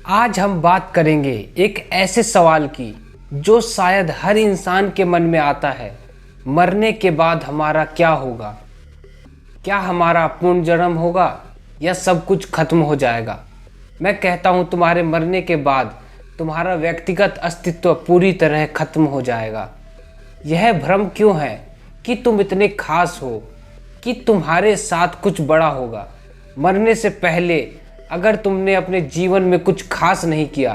आज हम बात करेंगे एक ऐसे सवाल की जो शायद हर इंसान के मन में आता है। मरने के बाद हमारा क्या होगा? क्या हमारा पुनर्जन्म होगा या सब कुछ खत्म हो जाएगा? मैं कहता हूँ तुम्हारे मरने के बाद तुम्हारा व्यक्तिगत अस्तित्व पूरी तरह खत्म हो जाएगा। यह भ्रम क्यों है कि तुम इतने खास हो कि तुम्हारे साथ कुछ बड़ा होगा? मरने से पहले अगर तुमने अपने जीवन में कुछ खास नहीं किया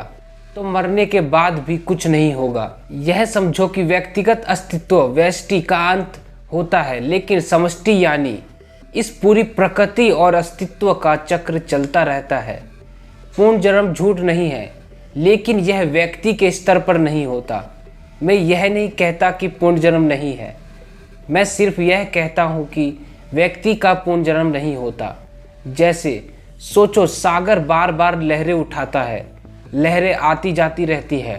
तो मरने के बाद भी कुछ नहीं होगा। यह समझो कि व्यक्तिगत अस्तित्व व्यष्टि का अंत होता है, लेकिन समष्टि यानी इस पूरी प्रकृति और अस्तित्व का चक्र चलता रहता है। पुनर्जन्म झूठ नहीं है, लेकिन यह व्यक्ति के स्तर पर नहीं होता। मैं यह नहीं कहता कि पुनर्जन्म नहीं है, मैं सिर्फ यह कहता हूँ कि व्यक्ति का पुनर्जन्म नहीं होता। जैसे सोचो, सागर बार बार लहरें उठाता है, लहरें आती जाती रहती है,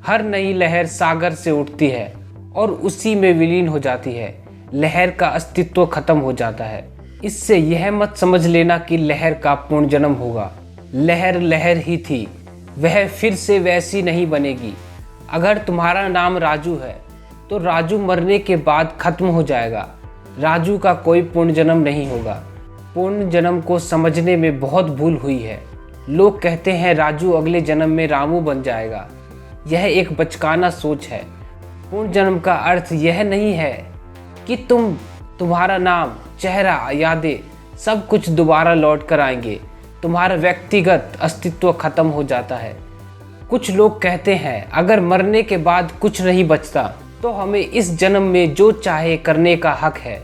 हर नई लहर सागर से उठती है और उसी में विलीन हो जाती है। लहर का अस्तित्व खत्म हो जाता है। इससे यह मत समझ लेना कि लहर का पुनर्जन्म होगा। लहर लहर ही थी, वह फिर से वैसी नहीं बनेगी। अगर तुम्हारा नाम राजू है तो राजू मरने के बाद खत्म हो जाएगा। राजू का कोई पुनर्जन्म नहीं होगा। पुनर्जन्म को समझने में बहुत भूल हुई है। लोग कहते हैं राजू अगले जन्म में रामू बन जाएगा। यह एक बचकाना सोच है। पुनर्जन्म का अर्थ यह नहीं है कि तुम्हारा नाम, चेहरा, यादें सब कुछ दोबारा लौट कर आएंगे। तुम्हारा व्यक्तिगत अस्तित्व खत्म हो जाता है। कुछ लोग कहते हैं अगर मरने के बाद कुछ नहीं बचता तो हमें इस जन्म में जो चाहे करने का हक है।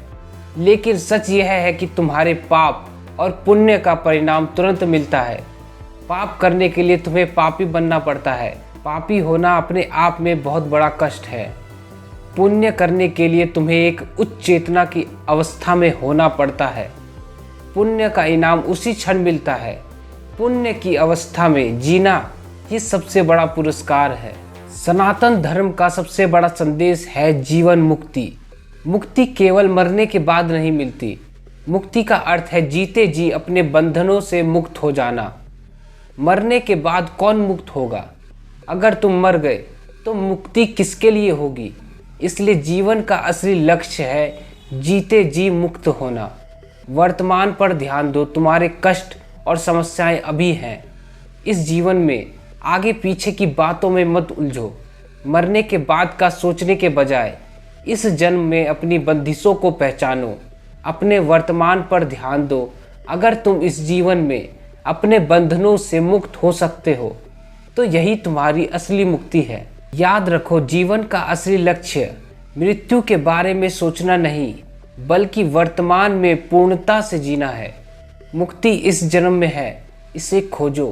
लेकिन सच यह है कि तुम्हारे पाप और पुण्य का परिणाम तुरंत मिलता है। पाप करने के लिए तुम्हें पापी बनना पड़ता है। पापी होना अपने आप में बहुत बड़ा कष्ट है। पुण्य करने के लिए तुम्हें एक उच्च चेतना की अवस्था में होना पड़ता है। पुण्य का इनाम उसी क्षण मिलता है। पुण्य की अवस्था में जीना ये सबसे बड़ा पुरस्कार है। सनातन धर्म का सबसे बड़ा संदेश है जीवन मुक्ति। मुक्ति केवल मरने के बाद नहीं मिलती। मुक्ति का अर्थ है जीते जी अपने बंधनों से मुक्त हो जाना। मरने के बाद कौन मुक्त होगा? अगर तुम मर गए तो मुक्ति किसके लिए होगी? इसलिए जीवन का असली लक्ष्य है जीते जी मुक्त होना। वर्तमान पर ध्यान दो। तुम्हारे कष्ट और समस्याएं अभी हैं। इस जीवन में आगे पीछे की बातों में मत उलझो। मरने के बाद का सोचने के बजाय इस जन्म में अपनी बंदिशों को पहचानो। अपने वर्तमान पर ध्यान दो। अगर तुम इस जीवन में अपने बंधनों से मुक्त हो सकते हो तो यही तुम्हारी असली मुक्ति है। याद रखो, जीवन का असली लक्ष्य मृत्यु के बारे में सोचना नहीं, बल्कि वर्तमान में पूर्णता से जीना है। मुक्ति इस जन्म में है, इसे खोजो।